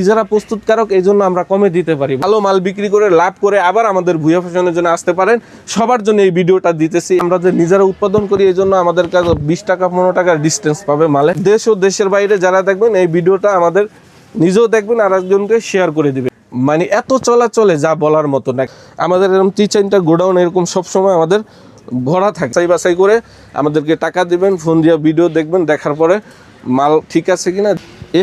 নিজেরা প্রস্তুতকারক, এই জন্য আমরা কমে দিতে পারি। ভালো মাল বিক্রি করে লাভ করে আবার আমাদের ভুয়া ফ্যাশনের জন্য আসতে পারেন। সবার জন্য এই ভিডিওটা দিতেছি। আমরা যে নিজেরা উৎপাদন করি, এই জন্য আমাদের কাছে 20 টাকা 15 টাকার ডিস্টেন্স পাবে মালে। দেশ ও দেশের বাইরে যারা দেখবেন এই ভিডিওটা আমাদের নিজেও দেখবেন আর একজনকে শেয়ার করে দিবেন। মানে এত চলাচলে যা বলার মতো না। আমাদের এরকম 3-4টা গোডাউন এরকম সবসময় আমাদের ভরা থাকে। বাছাই করে আমাদেরকে টাকা দিবেন, ফোন দিয়ে ভিডিও দেখবেন, দেখার পরে মাল ঠিক আছে কিনা।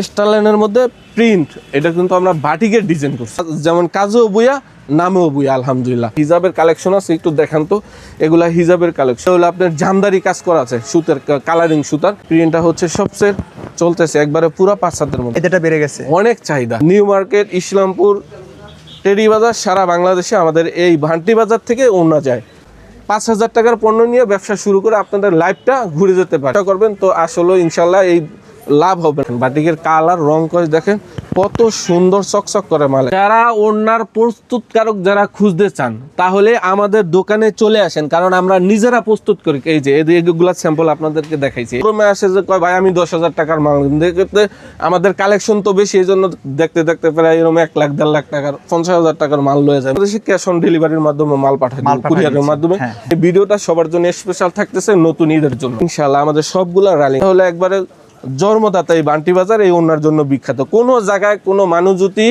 স্টারলাইনের মধ্যে প্রিন্ট, এটা কিন্তু আমরা বাটিকের ডিজাইন করছি, যেমন কাজেও বুয়া নামেও বুয়া। আলহামদুলিল্লাহ হিজাবের কালেকশন আছে, একটু দেখান তো। এগুলা হিজাবের কালেকশন হলো আপনার জামদারি কাজ করা আছে, সুতের কালারিং সুতার প্রিন্টটা হচ্ছে সবচেয়ে চলতেছে একবারে পুরো 5 হাতের মধ্যে। এটা বেড়ে গেছে, অনেক চাহিদা। নিউ মার্কেট, ইসলামপুর, টেরি বাজার, সারা বাংলাদেশে আমাদের এই ভান্টি বাজার থেকে ওড়না যায়। 5,000 টাকার পণ্য নিয়ে ব্যবসা শুরু করে আপনাদের লাইফটা ঘুরে যেতে পারে করবেন তো আসলে ইনশাল্লাহ এই লাভ হবে। বাটিকের কালার রং করে দেখেন কত সুন্দর চকচক করে মাল। যারা ওড়নার প্রস্তুতকারক যারা খুঁজতে চান তাহলে আমাদের দোকানে চলে আসেন, কারণ আমরা নিজেরা প্রস্তুত করি। এই যে এগুলা স্যাম্পল আপনাদেরকে দেখাইছি। প্রথমে আসে যে কয় ভাই আমি 10,000 টাকার মাল দেখতে, আমাদের কালেকশন তো বেশি, এই জন্য দেখতে দেখতে প্রায় এরকম 1 লাখ 1.5 লাখ টাকার 50,000 টাকার মাল লয়ে যায়। ক্যাশ অন ডেলিভারির মাধ্যমে মাল পাঠায়, কুরিয়ারের মাধ্যমে। এই ভিডিওটা সবার জন্য স্পেশাল থাকতেছে, নতুন ঈদের জন্য ইনশাআল্লাহ। আমাদের সবগুলা রানিং হলে একবারে জন্মদাতা এই বান্টি বাজার এই ওড়নার জন্য বিখ্যাত। কোনো জায়গায় কোনো মানুষ যদি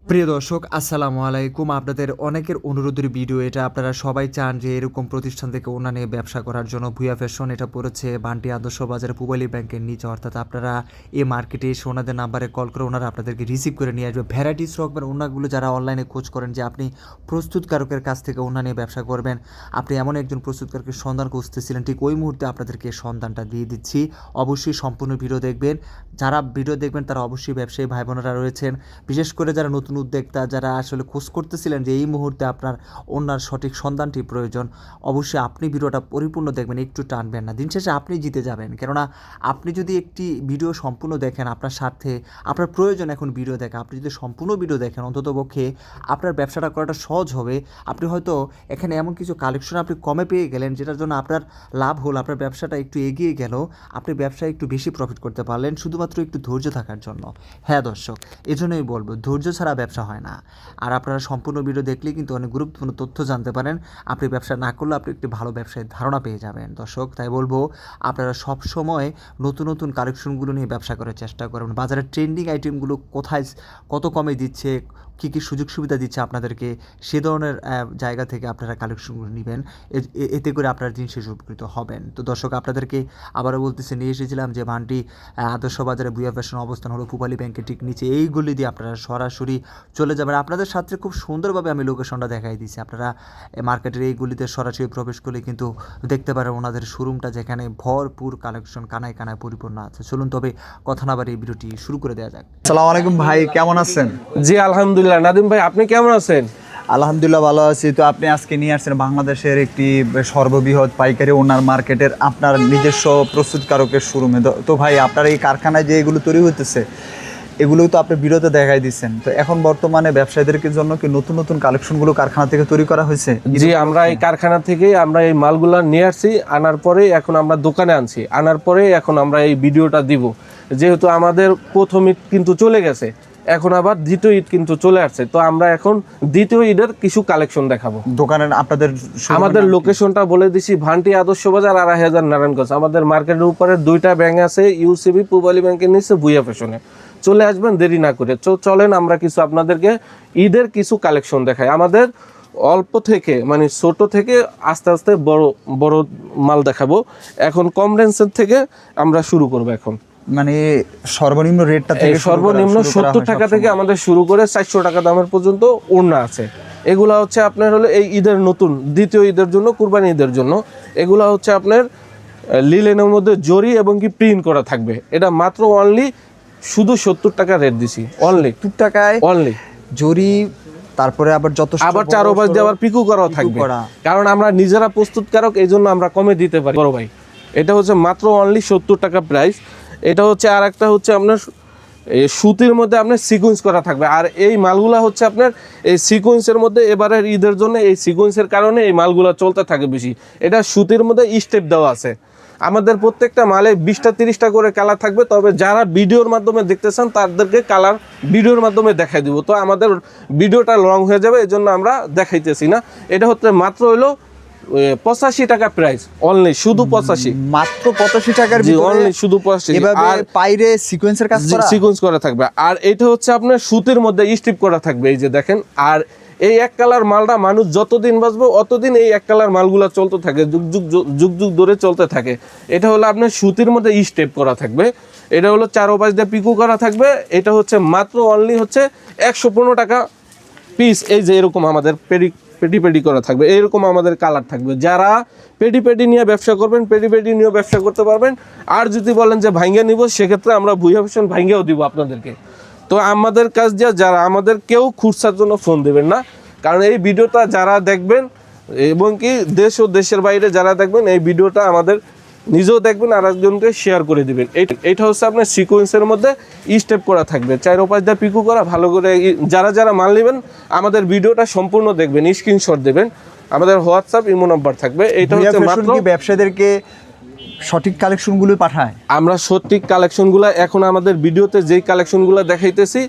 প্রিয় দর্শক আসসালামু আলাইকুম, আপনাদের অনেকের অনুরোধের ভিডিও এটা। আপনারা সবাই চান যে এরকম প্রতিষ্ঠান থেকে ওড়না নিয়ে ব্যবসা করার জন্য। ভুয়া ফ্যাশন এটা পড়েছে বান্টি আদর্শ বাজারে পূবালী ব্যাংকের নিচে, অর্থাৎ আপনারা এই মার্কেটে এসে ওনাদের নাম্বারে কল করে ওনারা আপনাদেরকে রিসিভ করে নিয়ে আসবে। ভ্যারাইটিস রকমের ওড়নাগুলো যারা অনলাইনে খোঁজ করেন যে আপনি প্রস্তুতকারকের কাছ থেকে ওড়না নিয়ে ব্যবসা করবেন, আপনি এমন একজন প্রস্তুতকারকের সন্ধান খুঁজতেছিলেন, ঠিক ওই মুহূর্তে আপনাদেরকে সন্ধানটা দিয়ে দিচ্ছি। অবশ্যই সম্পূর্ণ ভিডিও দেখবেন। যারা ভিডিও দেখবেন তারা অবশ্যই ব্যবসায়ী ভাই বোনেরা রয়েছেন, বিশেষ করে যারা নতুন উদ্যোক্তা, যারা আসলে খোঁজ করতেছিলেন যে এই মুহূর্তে আপনার ওনার সঠিক সন্ধানটি প্রয়োজন, অবশ্যই আপনি ভিডিওটা পরিপূর্ণ দেখবেন, একটু টানবেন না। দিন শেষে আপনি জিতে যাবেন, কেননা আপনি যদি একটি ভিডিও সম্পূর্ণ দেখেন, আপনার স্বার্থে আপনার প্রয়োজন এখন ভিডিও দেখা, আপনি যদি সম্পূর্ণ ভিডিও দেখেন অন্ততপক্ষে আপনার ব্যবসাটা করাটা সহজ হবে। আপনি হয়তো এখানে এমন কিছু কালেকশন আপনি কমে পেয়ে গেলেন যেটার জন্য আপনার লাভ হল, আপনার ব্যবসাটা একটু এগিয়ে গেল, আপনি ব্যবসায় একটু বেশি প্রফিট করতে পারলেন শুধুমাত্র একটু ধৈর্য থাকার জন্য। হ্যাঁ দর্শক, এজন্যই বলবো ধৈর্য ছাড়া ব্যবসা হয় না। আর আপনারা সম্পূর্ণ ভিডিও দেখলে কিন্তু অনেক গুরুত্বপূর্ণ তথ্য জানতে পারেন। আপনি ব্যবসা না করলে আপনি একটি ভালো ব্যবসায়ের ধারণা পেয়ে যাবেন দর্শক। তাই বলবো আপনারা সব সময় নতুন নতুন কালেকশনগুলো নিয়ে ব্যবসা করার চেষ্টা করবেন। বাজারের ট্রেন্ডিং আইটেমগুলো কোথায় কত কমে দিচ্ছে, কী কী সুযোগ সুবিধা দিচ্ছে আপনাদেরকে, সে ধরনের জায়গা থেকে আপনারা কালেকশনগুলো নেবেন। এতে করে আপনারা দিন শেষে উপকৃত হবেন। তো দর্শক, আপনাদেরকে আবারও বলতেছি, নিয়ে এসেছিলাম যে ভান্টি আদর্শ বাজারে ভুয়া ফ্যাশন অবস্থান হলো পূবালী ব্যাংকের ঠিক নিচে। এইগুলি দিয়ে আপনারা সরাসরি চলে যাবেন। আপনাদের সাথে খুব সুন্দরভাবে আমি লোকেশনটা দেখাই দিয়েছি। আপনারা মার্কেটের এই গলিতে সরাসরি প্রবেশ করলে কিন্তু দেখতে পারেন ওনাদের শোরুমটা, যেখানে ভরপুর কালেকশন কানায় কানায় পরিপূর্ণ আছে। চলুন তবে কথা না বাড়ি এই ভিডিওটি শুরু করে দেওয়া যাক। আসসালামু আলাইকুম ভাই, কেমন আছেন? জি আলহামদুলিল্লাহ। নাদিম ভাই আপনি কেমন আছেন? আলহামদুলিল্লাহ ভালো আছি। তো আপনি আজকে নিয়ে আসছেন বাংলাদেশের একটি সর্ববৃহৎ পাইকারি ওড়নার মার্কেটের আপনার নিজস্ব প্রস্তুতকারকের শোরুমে। তো ভাই, আপনার এই কারখানায় যে এগুলো তৈরি হতেছে এগুলো তো আপনি ভিডিওতে দেখাই দিচ্ছেন। তো এখন বর্তমানে ব্যবসায়ীদের জন্য কি নতুন নতুন কালেকশনগুলো কারখানা থেকে তৈরি করা হয়েছে? জি, আমরা এই কারখানা থেকে আমরা এই মালগুলা নিয়ে আসছি, আনার পরে এখন আমরা দোকানে আনছি, আনার পরে এখন আমরা এই ভিডিওটা দিব। যেহেতু আমাদের প্রথম ঈদ কিন্তু চলে গেছে, এখন আবার দ্বিতীয় ঈদ কিন্তু চলে আসছে, তো আমরা এখন দ্বিতীয় ঈদের কিছু কালেকশন দেখাবো। দোকানের আমাদের লোকেশনটা বলে দিছি, ভান্টি আদর্শ বাজার, 2,500 নারায়ণগঞ্জ। আমাদের মার্কেটের উপরে 2টা ব্যাংক আছে, ইউসিবি, পূবালী ব্যাংকের নিচে ভুয়া ফ্যাশনে। চলে আসবেন, দেরি না করে। চলেন আমরা কিছু আপনাদেরকে ঈদের কিছু কালেকশন দেখাই। আমাদের অল্প থেকে মানে ছোট থেকে আস্তে আস্তে বড় বড় মাল দেখাবো। এখন কম রেঞ্জের থেকে আমরা শুরু করবো। এখন মানে সর্বনিম্ন রেটটা থেকে সর্বনিম্ন 70 টাকা থেকে আমাদের শুরু করে 400 টাকা দামের পর্যন্ত ওড়না আছে। এগুলা হচ্ছে আপনার হলো এই ঈদের নতুন দ্বিতীয় ঈদের জন্য, কুরবানি ঈদের জন্য। এগুলা হচ্ছে আপনার লিলেনের মধ্যে জরি এবং কি প্রিন্ট করা থাকবে। এটা মাত্র অনলি শুধু 70 টাকা রেট দিছি, অনলি 70 টাকায় অনলি জরি। তারপরে আবার আবার চারোপাশ দিয়ে আবার পিকু করাও থাকবে, কারণ আমরা নিজেরা প্রস্তুতকারক, এই জন্য আমরা কমে দিতে পারি বড় ভাই। এটা হচ্ছে মাত্র অনলি 70 টাকা প্রাইস। এটা হচ্ছে আর একটা হচ্ছে আপনার এই সুতির মধ্যে আপনার সিকোয়েন্স করা থাকবে। আর এই মালগুলা হচ্ছে আপনার এই সিকোয়েন্সের মধ্যে এবারের ঈদের জন্য এই সিকোয়েন্সের কারণে এই মালগুলা চলতে থাকে বেশি। এটা সুতির মধ্যে স্টেপ দেওয়া আছে। আমাদের প্রত্যেকটা মালে 20টা 30টা করে কালার থাকবে, তবে যারা ভিডিওর মাধ্যমে দেখতেছেন তাদেরকে কালার ভিডিওর মাধ্যমে দেখাই দিব। তো আমাদের ভিডিওটা লং হয়ে যাবে, এই জন্য আমরা দেখাইতেছি না। এটা হচ্ছে মাত্র হইলো 85 টাকা প্রাইস, অনলি শুধু 85, মাত্র 85 টাকার জি ভিতরে অনলি শুধু 85। এভাবে আর পাইরে সিকোয়েন্সের কাজ করা, সিকোয়েন্স করা থাকবে। আর এটা হচ্ছে আপনার সুতির মধ্যে স্ট্রিপ করা থাকবে, এই যে দেখেন। আর এই এক কালার মালটা মানুষ যতদিন বাঁচবে অতদিন এই এক কালার মালগুলো চলতে থাকে, যুগ যুগ যুগ যুগ ধরে চলতে থাকে। এটা হলো আপনার সুতির মধ্যে স্টেপ করা থাকবে, এটা হলো 4 পাশ দিয়ে পিকো করা থাকবে। এটা হচ্ছে মাত্র অনলি হচ্ছে 115 টাকা পিস। এই যে এরকম আমাদের পেডি করা থাকবে, এরকম আমাদের কালার থাকবে। যারা পেডি নিয়ে ব্যবসা করবেন, পেডি নিয়ে ব্যবসা করতে পারবেন। আর যদি বলেন যে ভাঙ্গা নিব, সেক্ষেত্রে আমরা ভুইয়া ফ্যাশন ভাঙ্গাও দিব আপনাদেরকে। তো আমাদের কাজ দিয়ে যারা আমাদের কেউ খুচরার জন্য ফোন দেবেন না, কারণ এই ভিডিওটা যারা দেখবেন এবং কি দেশ ও দেশের বাইরে যারা দেখবেন, এই ভিডিওটা আমাদের নিজেও দেখবেন আর একজনকে শেয়ার করে দিবেন। এইটা হচ্ছে আপনার সিকোয়েন্সের মধ্যে স্টেপ করা থাকবে, 4 পাশ দিয়ে পিকো করা। ভালো করে যারা মাল নেবেন আমাদের ভিডিওটা সম্পূর্ণ দেখবেন, স্ক্রিনশট দেবেন, আমাদের হোয়াটসঅ্যাপ ইমো নাম্বার থাকবে। এটা হচ্ছে মাত্র ব্যবসায়ীদেরকে সঠিক কালেকশনগুলো পাঠায়। আমরা সঠিক কালেকশনগুলো এখন আমাদের ভিডিওতে যেই কালেকশনগুলো দেখাইতেছি,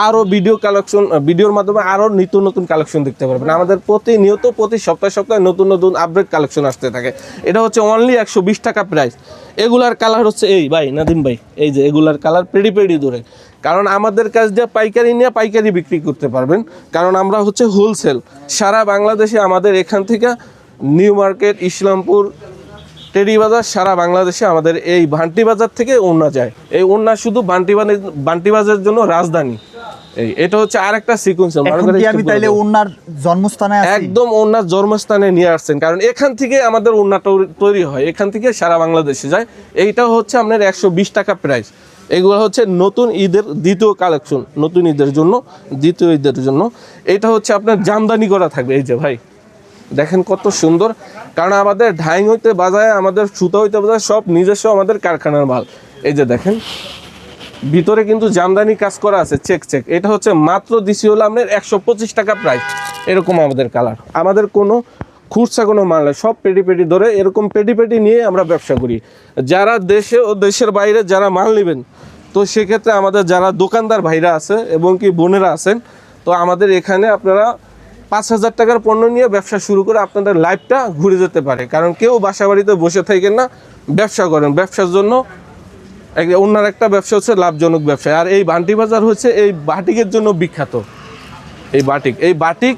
আরও ভিডিওর মাধ্যমে আরও নিত্য নতুন কালেকশন দেখতে পারবেন। আমাদের প্রতিনিয়ত প্রতি সপ্তাহে নতুন নতুন আপডেট কালেকশন আসতে থাকে। এটা হচ্ছে অনলি 120 টাকা প্রাইস। এগুলার কালার হচ্ছে এই ভাই নাদিম ভাই, এই যে এগুলার কালার পেডি ধরে। কারণ আমাদের কাছ দিয়ে পাইকারি নিয়ে পাইকারি বিক্রি করতে পারবেন, কারণ আমরা হচ্ছে হোলসেল সারা বাংলাদেশে। আমাদের এখান থেকে নিউ মার্কেট, ইসলামপুর, টেরি বাজার, সারা বাংলাদেশে আমাদের এই ভান্টি বাজার থেকে ওড়না যায়। এই ওড়না শুধু বান্টি বাজারের জন্য রাজধানী। এটা হচ্ছে আরেকটা সিকোয়েন্স। আমি তাইলে ওনার জন্মস্থানে আছি, একদম ওনার জন্মস্থানে নিয়ে আসছেন, কারণ এখান থেকে আমাদের ওড়নাটা তৈরি হয়, এখান থেকে সারা বাংলাদেশে যায়। এইটা হচ্ছে আপনার 120 টাকা প্রাইস। এগুলো হচ্ছে নতুন ঈদের দ্বিতীয় কালেকশন, নতুন ঈদের জন্য, দ্বিতীয় ঈদের জন্য। এটা হচ্ছে আপনার জামদানি করা থাকবে। এই যে ভাই দেখেন কত সুন্দর, কারণ আমাদের ঢাইং হইতে বাজায়, আমাদের সুতা হইতে বাজায়, সব নিজস্ব আমাদের কারখানার মাল। এই যে দেখেন ভিতরে কিন্তু জামদানি কাজ করা আছে, চেক। এটা হচ্ছে মাত্র দিছি হলো আপনার 125 টাকা প্রাইস। এরকম আমাদের কালার, আমাদের কোনো খুচরা কোনো মাল নেই, সব পেডি ধরে এরকম পেডি নিয়ে আমরা ব্যবসা করি। যারা দেশে ও দেশের বাইরে যারা মাল নেবেন, তো সেক্ষেত্রে আমাদের যারা দোকানদার ভাইরা আছে এবং কি বোনেরা আছেন, তো আমাদের এখানে আপনারা 5,000 টাকার পণ্য নিয়ে ব্যবসা শুরু করে আপনাদের লাইফটা ঘুরে যেতে পারে। কারণ কেউ বাসা বাড়িতে বসে থাকেন না, ব্যবসা করেন। ব্যবসার জন্য অন্যার একটা ব্যবসা হচ্ছে লাভজনক ব্যবসা। আর এই ভান্টি বাজার হচ্ছে এই বাটিকের জন্য বিখ্যাত। এই বাটিক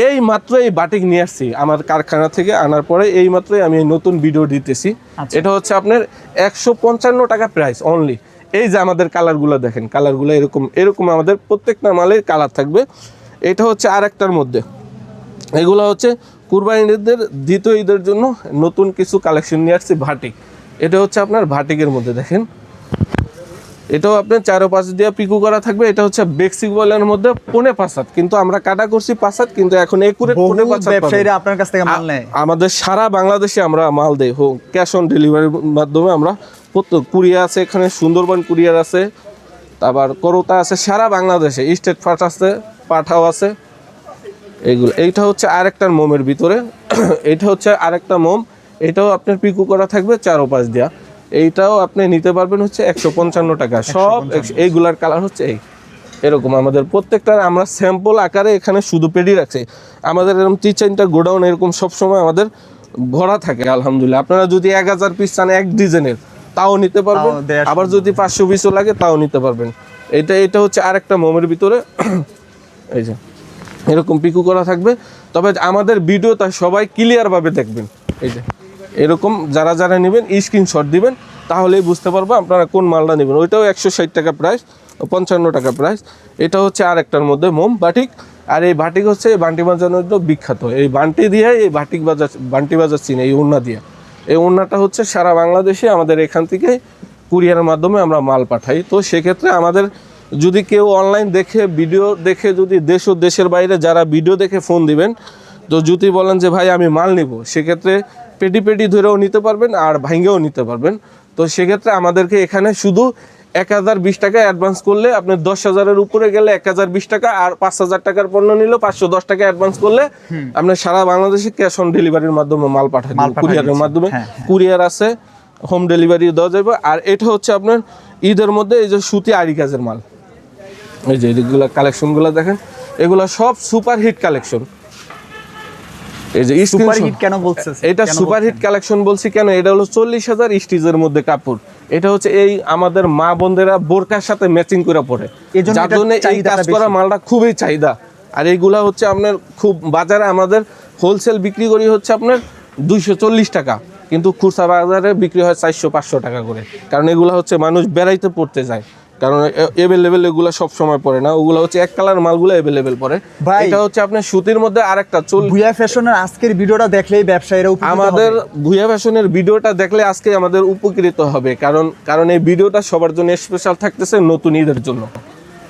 এই মাত্র এই বাটিক নিয়ে আসছি আমার কারখানা থেকে, আনার পরে এই মাত্রই আমি নতুন ভিডিও দিতেছি। এটা হচ্ছে আপনার 155 টাকা প্রাইস অনলি। এই যে আমাদের কালারগুলো দেখেন, কালারগুলো এরকম আমাদের প্রত্যেকটা মালের কালার থাকবে। এটা হচ্ছে আরেকটার মধ্যে, এগুলো হচ্ছে কুরবানির ঈদের দ্বিতীয় ঈদের জন্য নতুন কিছু কালেকশন নিয়ে আসছি বাটিক। এটা হচ্ছে আপনার বাটিকের মধ্যে দেখেন, এটাও আপনার 4 পাশ দিয়ে পিকো করা থাকবে। এটা হচ্ছে বেক্সিক বলের মধ্যে 5.5 হাত, কিন্তু আমরা কাটা করছি 5 হাত, কিন্তু এখন একুরেট 5.5 হাত ব্যবসায়ীরা আপনার কাছ থেকে মাল নেয়। আমাদের সারা বাংলাদেশে আমরা মাল দেই, ক্যাশ অন ডেলিভারির মাধ্যমে। আমরা কুরিয়ার আছে, এখানে সুন্দরবন কুরিয়ার আছে, তারপর করতা আছে, সারা বাংলাদেশে স্টেট ফার্স্ট আছে, পাঠাও আছে। এইটা হচ্ছে আরেকটার মোমের ভিতরে এটা হচ্ছে আরেকটা মোম, এটাও আপনার পিকো করা থাকবে 4 পাশ দিয়া। এইটাও আপনি নিতে পারবেন হচ্ছে 155 টাকা। সব এইগুলার কালার হচ্ছে এরকম আমাদের প্রত্যেকটার আমরা স্যাম্পল আকারে এখানে শুধু পেডি রাখছি। আমাদের এরকম 3-4টা গোডাউন এরকম সবসময় আমাদের ভরা থাকে আলহামদুলিল্লাহ। আপনারা যদি 1000 পিস চান এক ডিজাইনের তাও নিতে পারবেন, আবার যদি 500 পিসও লাগে তাও নিতে পারবেন। এটা হচ্ছে আরেকটা মোমের ভিতরে এই যে এরকম পিকু করা থাকবে। তবে আমাদের ভিডিওটা সবাই ক্লিয়ারভাবে দেখবেন। এই যে এরকম যারা নেবেন স্ক্রিনশট দিবেন, তাহলেই বুঝতে পারবো আপনারা কোন মালটা নেবেন। ওইটাও 160 টাকা প্রাইস, 55 টাকা প্রাইস। এটা হচ্ছে আরেকটার মধ্যে মোম বাটিক। আর এই বাটিক হচ্ছে এই বান্টি বাজানোর জন্য বিখ্যাত। এই বান্টি দিয়ে এই বান্টি বাজার চিনে এই ওড়না দিয়ে। এই ওড়নাটা হচ্ছে সারা বাংলাদেশে আমাদের এখান থেকে কুরিয়ারের মাধ্যমে আমরা মাল পাঠাই। তো সেক্ষেত্রে আমাদের যদি কেউ অনলাইন দেখে ভিডিও দেখে যদি দেশ ও দেশের বাইরে যারা ভিডিও দেখে ফোন দিবেন, তো যদি বলেন যে ভাই আমি মাল নিব, সেক্ষেত্রে পেডি ধরেও নিতে পারবেন আর ভাঙ্গেও নিতে পারবেন। তো সেক্ষেত্রে আমাদেরকে এখানে শুধু 1020 টাকা অ্যাডভান্স করলে, আপনি 10,000-এর উপরে গেলে 1020 টাকা, আর 5,000 টাকার পণ্য নিলে 510 টাকা অ্যাডভান্স করলে আপনি সারা বাংলাদেশে ক্যাশ অন ডেলিভারির মাধ্যমে মাল পাঠাবেন, কুরিয়ারের মাধ্যমে। কুরিয়ার আছে, হোম ডেলিভারি দেওয়া যাবে। আর এটা হচ্ছে আপনার ঈদের মধ্যে এই যে সুতি আড়ি কাজের মাল, এই যে এগুলো কালেকশনগুলো দেখেন, এগুলো সব সুপার হিট কালেকশন। এই যে সুপার হিট কেন বলছেন? এটা সুপার হিট কালেকশন বলছি কেন, এটা হলো 40,000 স্টিচের মধ্যে কাপড়। এটা হচ্ছে এই আমাদের মা বোনদেরা বোরকার সাথে ম্যাচিং করে পরে, যার জন্য এই কাজ করা মালটা খুবই চাহিদা। আর এইগুলা হচ্ছে আপনার খুব বাজারে আমাদের হোলসেল বিক্রি করি হচ্ছে আপনার 240 টাকা, কিন্তু খুচরা বাজারে বিক্রি হয় 400-500 টাকা করে। কারণ এগুলা হচ্ছে মানুষ বেড়াইতে পড়তে যায়, কারণ এভেলেবেল এগুলো সব সময় পড়ে না, ওগুলো হচ্ছে এক কালার মালগুলো এভেলেবেল পড়ে। এটা হচ্ছে আপনার সুতির মধ্যে আরেকটা ভুয়া ফ্যাশনের আজকের ভিডিওটা দেখলেই ব্যবসায়ীরা আমাদের ভুয়া ফ্যাশনের ভিডিওটা দেখলে আজকে আমাদের উপকৃত হবে, কারণ এই ভিডিওটা সবার জন্য স্পেশাল থাকতেছে নতুন ঈদের জন্য।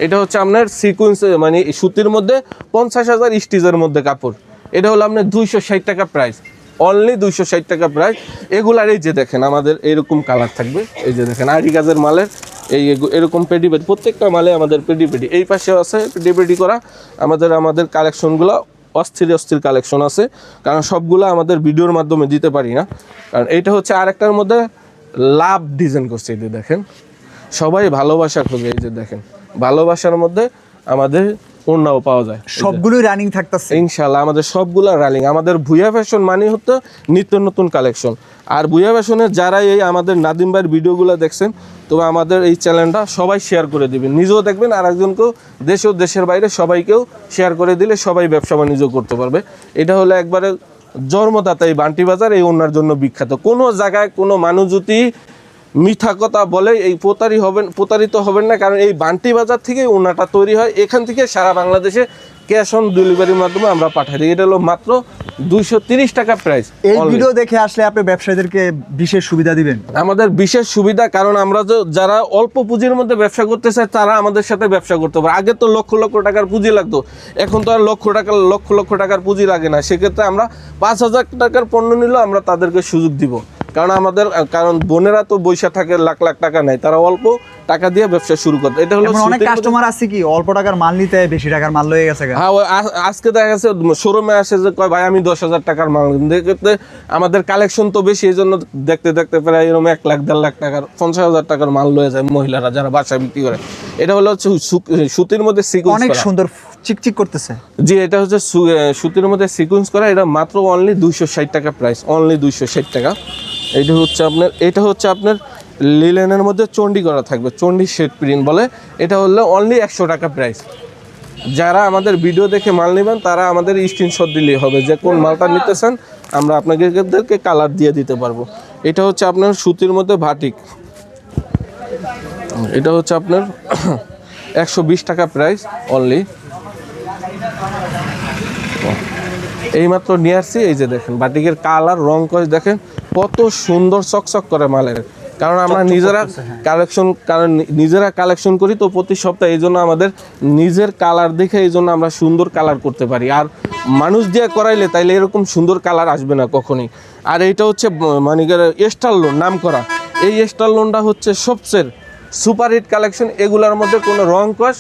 এটা হচ্ছে আপনার সিকোয়েন্স মানে সুতির মধ্যে 50,000 স্টিচের মধ্যে কাপড়। এটা হলো আপনার 260 টাকা প্রাইস, অনলি 260 টাকা প্রাইস। এগুলার এই যে দেখেন আমাদের এরকম কালার থাকবে, এই যে দেখেন আড়ি কাজের মালের এরকম পেডি প্রত্যেকটা মালে আমাদের পেডি এই পাশেও আছে পেডি করা। আমাদের কালেকশনগুলো অস্থির কালেকশন আছে, কারণ সবগুলো আমাদের ভিডিওর মাধ্যমে দিতে পারি না। কারণ এইটা হচ্ছে আরেকটার মধ্যে লাভ ডিজাইন করছে, এই যে দেখেন সবাই ভালোবাসা খোঁজে, এই যে দেখেন ভালোবাসার মধ্যে আমাদের ওড়নাও পাওয়া যায়, সবগুলোই রানিং থাকতেছে ইনশাআল্লাহ। আমাদের সবগুলা রানিং। আমাদের ভুয়া ফ্যাশন মানে হচ্ছে নিত্য নতুন কালেকশন। আর ভুয়া ফ্যাশনের যারা এই আমাদের নাদিম ভাইয়ের ভিডিওগুলো দেখছেন, তবে আমাদের এই চ্যানেলটা সবাই শেয়ার করে দিবেন, নিজেও দেখবেন আর একজনকেও, দেশ ও দেশের বাইরে সবাইকেও শেয়ার করে দিলে সবাই ব্যবসা বাণিজ্য করতে পারবে। এটা হলো একবারে জন্মদাতা এই বান্টি বাজার এই ওড়নার জন্য বিখ্যাত। কোনো জায়গায় কোনো মানুষ যদি মিথ্যা কথা বলে এই প্রতারিত হবেন না, কারণ এই বান্টি বাজার থেকে ওড়নাটা তৈরি হয়, এখান থেকে সারা বাংলাদেশে ক্যাশ অন ডেলিভারির মাধ্যমে আমরা পাঠাই দিই। এটা হলো মাত্র 230 টাকা প্রাইস। এই ভিডিও দেখে আসলে আপনি ব্যবসায়ীদেরকে বিশেষ সুবিধা দিবেন? আমাদের বিশেষ সুবিধা, কারণ আমরা যারা অল্প পুঁজির মধ্যে ব্যবসা করতে চায় তারা আমাদের সাথে ব্যবসা করতে পারে। আগে তো লক্ষ লক্ষ টাকার পুঁজি লাগতো, এখন তো আর লক্ষ লক্ষ টাকার পুঁজি লাগে না। সেক্ষেত্রে আমরা 5,000 টাকার পণ্য নিলেও আমরা তাদেরকে সুযোগ দিব, কারণ বোনেরা তো বৈশা থাকে লাখ লাখ টাকা নেয়, তারা অল্প টাকা দিয়ে ব্যবসা শুরু করতে। এটা হলো অনেক কাস্টমার আছে কি অল্প টাকার মাল নিতে বেশি টাকার মাল লয়ে গেছে। হ্যাঁ, আজকে দেখা গেছে শোরুমে আসে যে কয় ভাই আমি 10,000 টাকার মাল দেখতে, আমাদের কালেকশন তো বেশি, এই জন্য দেখতে প্রায় এরকম 1 লাখ 1.5 লাখ টাকার 50,000 টাকার মাল লয়ে যায় মহিলারা যারা বাসায় বিক্রি করে। এটা হলো হচ্ছে সুতির মধ্যে সিকোয়েন্স অনেক সুন্দর চিকচিক করতেছে। জি, এটা হচ্ছে সুতির মধ্যে সিকোয়েন্স করা। এটা মাত্র অনলি 260 টাকা প্রাইস, অনলি 260 টাকা। এটা হচ্ছে আপনার লিলেনের মধ্যে চন্ডি করা থাকবে, চন্ডি শেড প্রিন্ট বলে। এটা হলো অনলি 100 টাকা প্রাইস। যারা আমাদের ভিডিও দেখে মাল নেবেন তারা আমাদের স্ক্রিনশট দিলেই হবে যে কোন মালটা নিতে চান, আমরা আপনাদেরকে কালার দিয়ে দিতে পারবো। এটা হচ্ছে আপনার সুতির মধ্যে ভাটিক, এটা হচ্ছে আপনার 120 টাকা প্রাইস অনলি। এইমাত্র নিয়ে আসছি, এই যে দেখেন বাটিকের কালার রং কস দেখেন কত সুন্দর চকচক করে মালের। কারণ আমরা নিজেরা কালেকশন করি তো প্রতি সপ্তাহে, এই জন্য আমাদের নিজের কালার দেখে এই জন্য আমরা সুন্দর কালার করতে পারি। আর মানুষ দিয়ে করাইলে তাইলে এরকম সুন্দর কালার আসবে না কখনই। আর এইটা হচ্ছে মানে স্টার লোন নাম করা, এই স্টার লোনটা হচ্ছে সবচেয়ে সুপার হিট কালেকশন। এগুলোর মধ্যে কোনো রং কস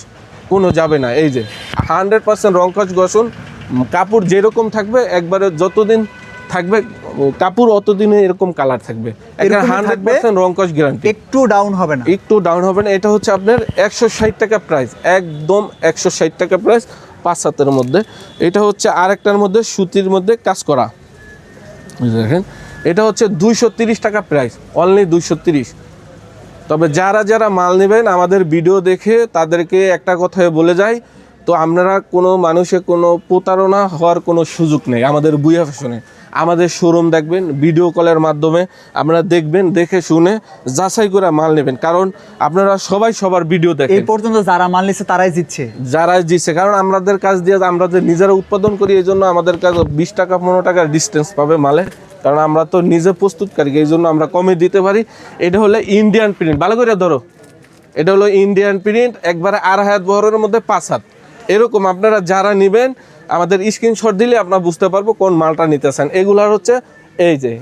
কোনো যাবে না, এই যে 100% রং কস গঠন, কাপড় যেরকম থাকবে একবারে যতদিন থাকবে কাপড় অতদিনে এরকম কালার থাকবে, 100% রং কস গ্যারান্টি, একটু ডাউন হবে না, এটা হচ্ছে আপনার 160 টাকা প্রাইস, একদম 160 টাকা প্রাইস 5 হাতের মধ্যে। এটা হচ্ছে আরেকটার মধ্যে সুতির মধ্যে কাজ করা, দেখেন এটা হচ্ছে 230 টাকা প্রাইস, অনলি 230। তবে যারা মাল নেবেন আমাদের ভিডিও দেখে তাদেরকে একটা কথাই বলে যায়, তো আপনারা কোনো মানুষের কোনো প্রতারণা হওয়ার কোনো সুযোগ নেই আমাদের ভুয়া ফ্যাশনে। আমাদের শোরুম দেখবেন, ভিডিও কলের মাধ্যমে আপনারা দেখবেন, দেখে শুনে যাচাই করে মাল নেবেন, কারণ আপনারা সবাই সবার ভিডিও দেখেন। এই পর্যন্ত যারা মাল নিচ্ছে তারাই জিতছে, কারণ আমাদের কাজ দিয়ে আমরা যে নিজেরা উৎপাদন করি, এই জন্য আমাদের কাজ 20 টাকা 15 টাকার ডিস্টেন্স পাবে মালে, কারণ আমরা তো নিজে প্রস্তুতকারী, এই জন্য আমরা কমে দিতে পারি। এটা হলো ইন্ডিয়ান প্রিন্ট, ভালো করে ধরো, এটা হলো ইন্ডিয়ান প্রিন্ট, একবারে 2.5 হাত বহরের মধ্যে 5 হাত এরকম। আপনারা যারা নেবেন আমাদের স্ক্রিনশট দিলে আপনারা বুঝতে পারবো কোন মালটা নিতে চান। এগুলার হচ্ছে এই যে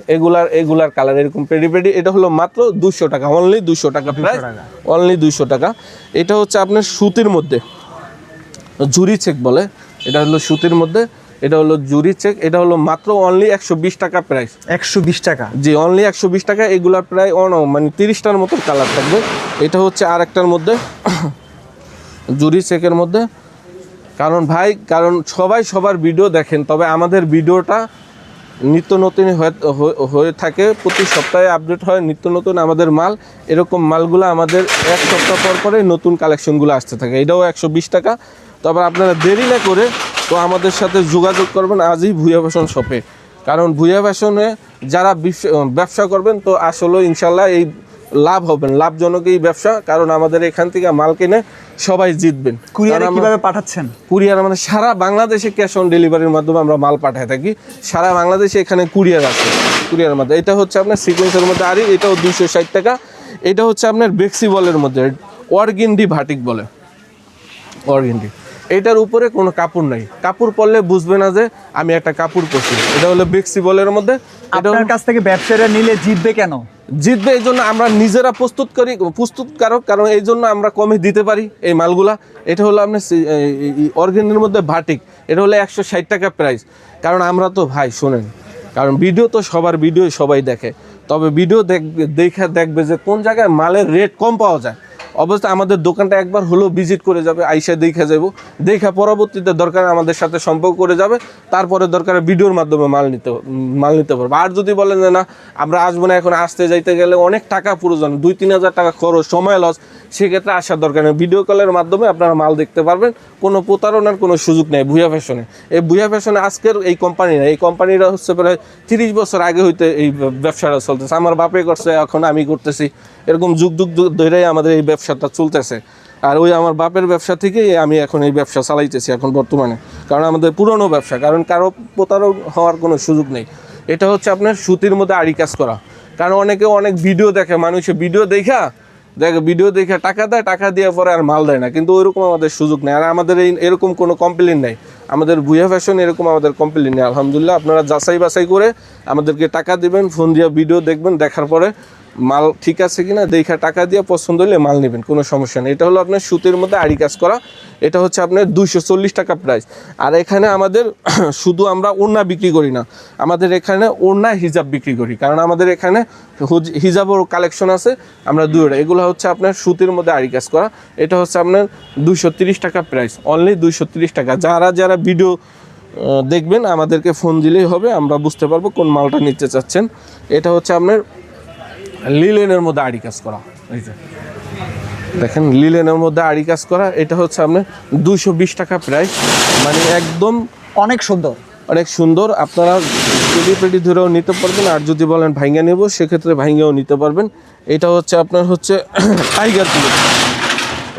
এগুলার কালার এরকম পেডি, এটা হলো মাত্র 200 টাকা, অনলি 200 টাকা প্রাইস, অনলি 200 টাকা। এটা হচ্ছে আপনার সুতির মধ্যে জুরি চেক বলে, এটা হলো সুতির মধ্যে এটা হলো জুরি চেক, এটা হলো মাত্র অনলি 120 টাকা প্রাইস। 120 টাকা? জি, অনলি 120 টাকা। এগুলা প্রায় মানে 30টার মতো কালার থাকবে। এটা হচ্ছে আরেকটার মধ্যে জুরি চেকের মধ্যে। কারণ সবাই সবার ভিডিও দেখেন, তবে আমাদের ভিডিওটা নিত্য নতুন হয়ে থাকে, প্রতি সপ্তাহে আপডেট হয় নিত্য নতুন আমাদের মাল। এরকম মালগুলো আমাদের এক সপ্তাহ পর পরে নতুন কালেকশনগুলো আসতে থাকে। এটাও 120 টাকা। তবে আপনারা দেরি না করে তো আমাদের সাথে যোগাযোগ করবেন আজই ভুঁইয়া ফ্যাশন শপে। কারণ ভুঁইয়া ফ্যাশনে যারা ব্যবসা করবেন তো আসলে ইনশাল্লাহ এই লাভ হবেন, লাভজনক এই ব্যবসা। কারণ আমাদের এখান থেকে মাল কিনে সবাই জিতবেন। কুরিয়ারে কিভাবে পাঠাচ্ছেন? কুরিয়ার আমাদের সারা বাংলাদেশে ক্যাশ অন ডেলিভারির মাধ্যমে আমরা মাল পাঠাই থাকি। সারা বাংলাদেশে এখানে কুরিয়ার আছে, কুরিয়ারের মাধ্যমে। এটা হচ্ছে আপনার সিকোয়েন্সের মধ্যে আরি, এটাও 260 টাকা। এটা হচ্ছে আপনার বেক্সি বলের মধ্যে অর্গিন্ডি ভাটিক বলে, অর্গিন্ডি। এটার উপরে কোনো কাপড় নাই, কাপড় পরলে বুঝবে না যে আমি একটা কাপড় পরছি। এটা হলো বেক্সি বলের মধ্যে। আপনার কাছ থেকে ব্যবসায়ীরা নিলে জিতবে কেন? জিতবে এই জন্য আমরা নিজেরা প্রস্তুতকারক, কারণ এই জন্য আমরা কমে দিতে পারি এই মালগুলা। এটা হলো আপনার অর্গেনের মধ্যে ভাটিক, এটা হলো 160 টাকা প্রাইস। কারণ আমরা তো ভাই শোনেন, কারণ ভিডিও তো সবার ভিডিও সবাই দেখে, তবে ভিডিও দেখবে যে কোন জায়গায় মালের রেট কম পাওয়া যায়। অবশ্যই আমাদের দোকানটা একবার হলেও ভিজিট করে যাবে, আইসা দেখা পরবর্তীতে দরকার আমাদের সাথে সম্পর্ক করে যাবে, তারপরে দরকার ভিডিওর মাধ্যমে মাল নিতে পারবে। আর যদি বলেন যে না আমরা আসবো না, এখন আসতে যাইতে গেলে অনেক টাকা প্রয়োজন, 2-3 হাজার টাকা খরচ, সময় লস, সেক্ষেত্রে আসার দরকার নেই। ভিডিও কলের মাধ্যমে আপনারা মাল দেখতে পারবেন, কোনো প্রতারণার কোনো সুযোগ নেই ভুঁইয়া ফ্যাশনে। এই ভুঁইয়া ফ্যাশনে আজকের এই কোম্পানি না, এই কোম্পানিটা হচ্ছে প্রায় 30 বছর আগে হইতে এই ব্যবসাটা চলতেছে। আমার বাপে করছে, এখন আমি করতেছি, এরকম যুগ ধরেই আমাদের এই ব্যবসাটা চলতেছে। আর ওই আমার বাপের ব্যবসা থেকেই আমি এখন এই ব্যবসা চালাইতেছি এখন বর্তমানে, কারণ আমাদের পুরনো ব্যবসা, কারণ কারো প্রতারক হওয়ার কোনো সুযোগ নেই। এটা হচ্ছে আপনার সুতির মধ্যে আড়ি কাজ করা। কারণ অনেকে অনেক ভিডিও দেখে, মানুষে ভিডিও দেখে টাকা দেয়, টাকা দিয়ে পরে আর মাল দেয় না, কিন্তু ওইরকম আমাদের সুযোগ নেই। আর আমাদের এরকম কোনো কমপ্লেন নেই, আমাদের ভুঁইয়া ফ্যাশন এরকম আমাদের কমপ্লেন নেই আলহামদুলিল্লাহ। আপনারা যাচাই বাছাই করে আমাদেরকে টাকা দিবেন, ফোন দিয়ে ভিডিও দেখবেন, দেখার পরে মাল ঠিক আছে কিনা দেখা টাকা দিয়ে পছন্দ হলে মাল নেবেন, কোনো সমস্যা নেই। এটা হলো আপনার সুতির মধ্যে আড়ি কাজ করা, এটা হচ্ছে আপনার 240 টাকা প্রাইস। আর এখানে আমাদের শুধু আমরা ওড়না বিক্রি করি না, আমাদের এখানে ওড়না হিজাব বিক্রি করি, কারণ আমাদের এখানে হিজাবও কালেকশন আছে। আমরা দুইটা, এগুলো হচ্ছে আপনার সুতির মধ্যে আড়ি কাজ করা। এটা হচ্ছে আপনার 230 টাকা প্রাইস, অনলি 230 টাকা। যারা ভিডিও দেখবেন আমাদেরকে ফোন দিলেই হবে, আমরা বুঝতে পারবো কোন মালটা নিতে চাচ্ছেন। এটা হচ্ছে আপনার লিলেনের মধ্যে আড়ি কাজ করা, এই যে দেখেন লিলেনের মধ্যে আড়ি কাজ করা। এটা হচ্ছে আপনার 220 টাকা প্রাইস, মানে একদম অনেক সুন্দর। আপনারা পেডি ধরেও নিতে পারবেন, আর যদি বলেন ভাঙ্গা নেব সেক্ষেত্রে ভাঙ্গাও নিতে পারবেন। এটা হচ্ছে আপনার হচ্ছে টাইগার প্রিন্ট,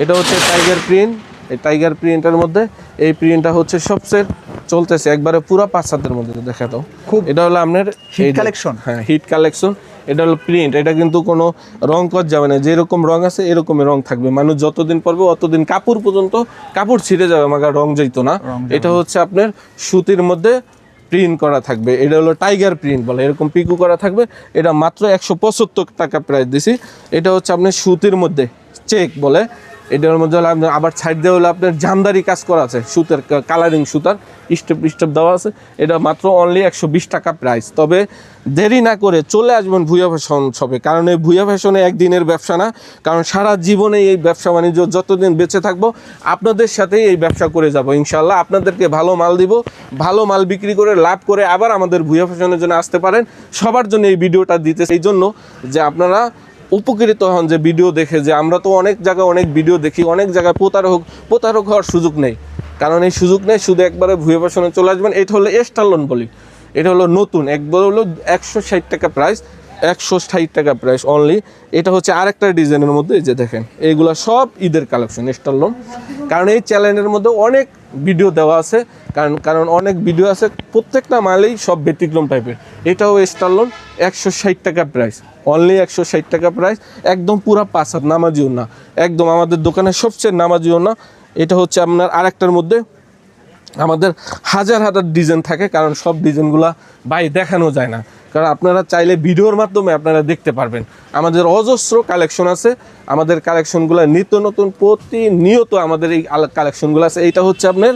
এটা হচ্ছে টাইগার প্রিন্ট। এই টাইগার প্রিন্টের মধ্যে এই প্রিন্টটা হচ্ছে সবচেয়ে চলতেছে, একবারে পুরো 5-7-এর মধ্যে দেখা দাও। এটা হলো আপনার হিট কালেকশন। হ্যাঁ, হিট কালেকশন। এটা হলো প্রিন্ট, এটা কিন্তু কোনো রং কর যাবে না, যেরকম রং আছে এরকমই রং থাকবে। মানুষ যতদিন পরবে অতদিন কাপড় পর্যন্ত কাপড় ছিঁড়ে যাবে, আমার রং যাইতো না। এটা হচ্ছে আপনার সুতির মধ্যে প্রিন্ট করা থাকবে, এটা হলো টাইগার প্রিন্ট বলে, এরকম পিকু করা থাকবে। এটা মাত্র 175 টাকা প্রাইস দিছি। এটা হচ্ছে আপনার সুতির মধ্যে চেক বলে, এটার মধ্যে হলো আপনার আবার সাইড দিয়ে হলো আপনার জামদারি কাজ করা আছে, সুতার কালারিং সুতার স্টেপ দেওয়া আছে। এটা মাত্র অনলি 120 টাকা প্রাইস। তবে দেরি না করে চলে আসবেন ভুঁইয়া ফ্যাশন শপে, কারণ এই ভুঁইয়া ফ্যাশনে একদিনের ব্যবসা না, কারণ সারা জীবনে এই ব্যবসা বাণিজ্য যতদিন বেঁচে থাকবো আপনাদের সাথেই এই ব্যবসা করে যাব ইনশাল্লাহ। আপনাদেরকে ভালো মাল দিব, ভালো মাল বিক্রি করে লাভ করে আবার আমাদের ভুঁইয়া ফ্যাশনের জন্য আসতে পারেন। সবার জন্য এই ভিডিওটা দিতে এই জন্য যে আপনারা উপকৃত হন, যে ভিডিও দেখে, যে আমরা তো অনেক জায়গায় অনেক ভিডিও দেখি, অনেক জায়গায় প্রতারক হওয়ার সুযোগ নেই, কারণ এই সুযোগ নেই। শুধু একবারে ভুঁইয়া ফ্যাশনে চলে আসবেন। এটা হলো স্টারলন বলি, এটা হলো নতুন, একবার হলো 160 টাকা প্রাইস, 160 টাকা প্রাইস অনলি। এটা হচ্ছে আরেকটা ডিজাইনের মধ্যে, এই যে দেখেন এইগুলো সব ঈদের কালেকশন স্টারলন। কারণ এই চ্যানেলের মধ্যে অনেক ভিডিও দেওয়া আছে, কারণ অনেক ভিডিও আছে, প্রত্যেকটা মালেই সব ব্যতিক্রম টাইপের। এটাও স্টারলন, 160 টাকা প্রাইস, অনলি 160 টাকা প্রাইস। একদম পুরা 5 হাত নামাজিও না, একদম আমাদের দোকানের সবচেয়ে নামাজিও না। এটা হচ্ছে আপনার আরেকটার মধ্যে আমাদের হাজার ডিজাইন থাকে, কারণ সব ডিজাইনগুলা দেখানো যায় না, কারণ আপনারা চাইলে ভিডিওর মাধ্যমে আপনারা দেখতে পারবেন। আমাদের অজস্র কালেকশন আছে, আমাদের কালেকশনগুলো নিত্য নতুন প্রতিনিয়ত আমাদের এই কালেকশনগুলো আছে। এইটা হচ্ছে আপনার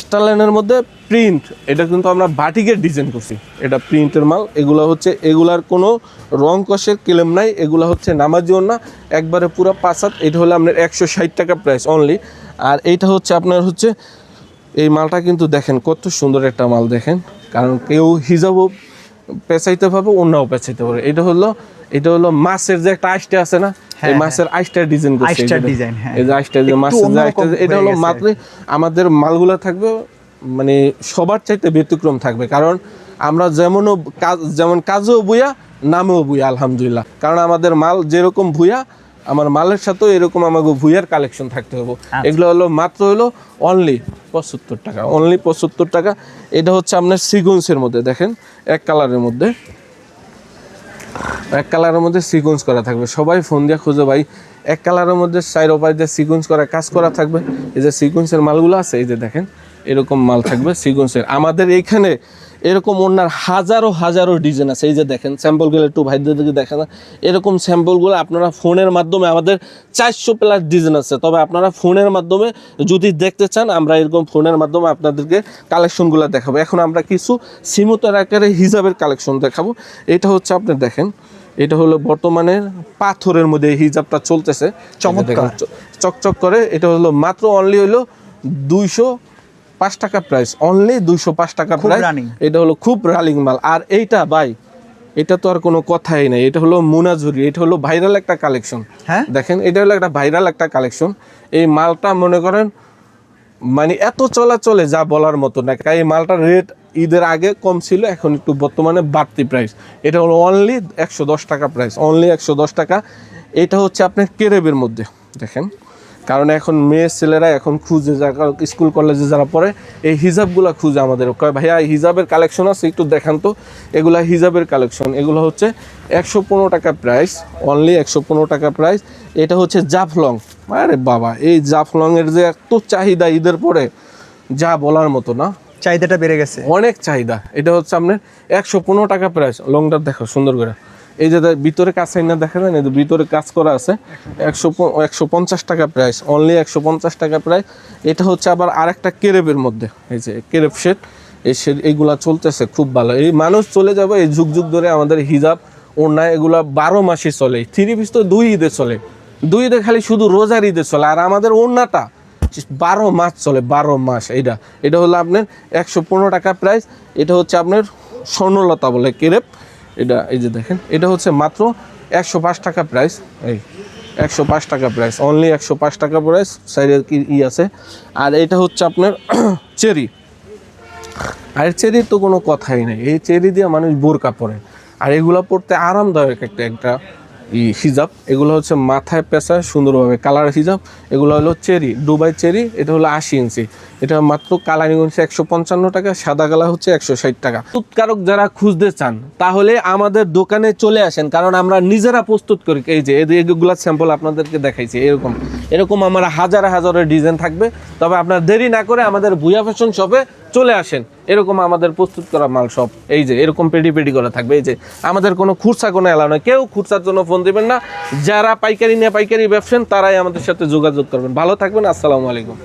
স্টারলাইনের মধ্যে প্রিন্ট, এটা কিন্তু আমরা বাটিকের ডিজাইন করছি, এটা প্রিন্টের মাল। এগুলো হচ্ছে এগুলার কোনো রং কষের ক্লেম নাই, এগুলো হচ্ছে নামাজিও না, একবারে পুরো 5 হাত। এটা হলো আপনার 160 টাকা প্রাইস অনলি। আর এইটা হচ্ছে আপনার হচ্ছে এই মালটা কিন্তু দেখেন কত সুন্দর একটা মাল দেখেন, কারণ কেউ হিজাবও পেঁচাইতে পারবে, অন্যও পেঁচাইতে পারবে। এটা হলো মাছের যে একটা আইসটা আছে না, এই মাছের আইসটার ডিজাইন করছে, আইসটার ডিজাইন, হ্যাঁ, এই যে আইসটা যে মাছের যে আইসটা, এটা হলো মাত্র আমাদের মালগুলো থাকবে মানে সবার চাইতে ব্যতিক্রম থাকবে, কারণ আমরা যেমন কাজেও বুয়া নামেও বুয়া আলহামদুলিল্লাহ। কারণ আমাদের মাল যেরকম ভুয়া, আমার মালের সাথেও এরকম আমাকে ভুইয়ার কালেকশন থাকতে হবে। এগুলো হলো মাত্র হলো অনলি 75 টাকা, অনলি 75 টাকা। এটা হচ্ছে আপনার সিকোয়েন্সের মধ্যে দেখেন, এক কালারের মধ্যে সিকোয়েন্স করা থাকবে। সবাই ফোন দিয়ে খুঁজে ভাই এক কালারের মধ্যে 4 উপায় দিয়ে সিকোয়েন্স করা কাজ করা থাকবে। এই যে সিকোয়েন্সের মালগুলো আছে, এই যে দেখেন এরকম মাল থাকবে সিকোয়েন্সের। আমাদের এইখানে এরকম ওনার হাজারো ডিজাইন আছে। এই যে দেখেন স্যাম্পলগুলো একটু ভাইদেরকে দেখেন, এরকম স্যাম্পলগুলো আপনারা ফোনের মাধ্যমে, আমাদের 400 প্লাস ডিজাইন আছে, তবে আপনারা ফোনের মাধ্যমে যদি দেখতে চান, আমরা এরকম ফোনের মাধ্যমে আপনাদেরকে কালেকশনগুলো দেখাবো। এখন আমরা কিছু সিমুতার আকারে হিজাবের কালেকশন দেখাবো। এটা হচ্ছে আপনি দেখেন, এটা হলো বর্তমানে পাথরের মধ্যে হিজাবটা চলতেছে, চমৎকার চকচক করে। এটা হলো মাত্র অনলি হলো 205 টাকা প্রাইস, অনলি 205 টাকা প্রাইস। এটা হলো খুব রানিং মাল। আর এইটা ভাই, এটা তো আর কোনো কথাই নাই, এটা হলো মুনাজুরি, এটা হলো ভাইরাল একটা কালেকশন। হ্যাঁ দেখেন এটা হলো একটা ভাইরাল একটা কালেকশন। এই মালটা মনে করেন মানে এত চলে যা বলার মতো না। এই মালটার রেট ঈদের আগে কম ছিল, এখন একটু বর্তমানে বাড়তি প্রাইস। এটা হলো অনলি 110 টাকা প্রাইস, অনলি 110 টাকা। এটা হচ্ছে আপনার কেরেবের মধ্যে দেখেন, কারণ এখন মেয়ে ছেলেরা এখন খুঁজে, যারা স্কুল কলেজে যারা পড়ে, এই হিজাবগুলো খুঁজে আমাদের, কয় ভাইয়া হিজাবের কালেকশন আছে একটু দেখান তো। এগুলা হিজাবের কালেকশন, এগুলো হচ্ছে 115 টাকা প্রাইস, অনলি 115 টাকা প্রাইস। এটা হচ্ছে জাফলং। আরে বাবা, এই জাফলংয়ের যে এত চাহিদা ঈদের পরে যা বলার মতো না, চাহিদাটা বেড়ে গেছে, অনেক চাহিদা। এটা হচ্ছে আপনার 115 টাকা প্রাইস। লংটা দেখো সুন্দর করে, এই যে ভিতরে কাজ না দেখা যায় না, ভিতরে কাজ করা আছে। 150 টাকা প্রাইস, অনলি 150 টাকা প্রাইস। এটা হচ্ছে আবার আরেকটা কেরেবের মধ্যে, এই যে কেরেব সেট, এই সেট এইগুলা চলতেছে খুব ভালো। এই মানুষ চলে যাবে এই যুগ ধরে আমাদের হিজাব ওড়না এগুলা 12 মাসই চলে। 3 পিস তো 2 ঈদে চলে, 2 ঈদে খালি শুধু রোজার ঈদে চলে। আর আমাদের ওড়নাটা 12 মাস চলে, 12 মাস। এটা হলো আপনার 115 টাকা প্রাইস। এটা হচ্ছে আপনার স্বর্ণলতা বলে কেরেব। এটা এই যে দেখেন, এটা হচ্ছে মাত্র 105 টাকা প্রাইস। এই 105 টাকা প্রাইস, অনলি 105 টাকা প্রাইস। সাইডের কি আছে। আর এটা হচ্ছে আপনার চেরি। আর চেরির তো কোনো কথাই নেই, এই চেরি দিয়ে মানুষ বোরকা পরে। আর এগুলো পরতে আরামদায়ক একটা হিজাব। এগুলো হচ্ছে মাথায় পেঁচায় সুন্দরভাবে কালার হিজাব। এগুলো হলো চেরি, দুবাই চেরি। এটা হলো 80 ইঞ্চি। এটা মাত্র কালারিং হচ্ছে 155 টাকা, সাদা কালার হচ্ছে 160 টাকা। প্রস্তুতকারক যারা খুঁজতে চান তাহলে আমাদের দোকানে চলে আসেন, কারণ আমরা নিজেরা প্রস্তুত করি। এই যে এগুলা স্যাম্পল আপনাদেরকে দেখাইছি, এরকম আমার হাজারের ডিজাইন থাকবে। তবে আপনার দেরি না করে আমাদের ভুইয়া ফ্যাশন শপে চলে আসেন। এরকম আমাদের প্রস্তুত করা মাল সব এই যে এরকম পেডি করা থাকবে। এই যে আমাদের কোনো খুচরা কোনো এলাও নয়, কেউ খুচরার জন্য ফোন দিবেন না। যারা পাইকারি নিয়ে পাইকারি ব্যবসান তারাই আমাদের সাথে যোগাযোগ করবেন। ভালো থাকবেন, আসসালামু আলাইকুম।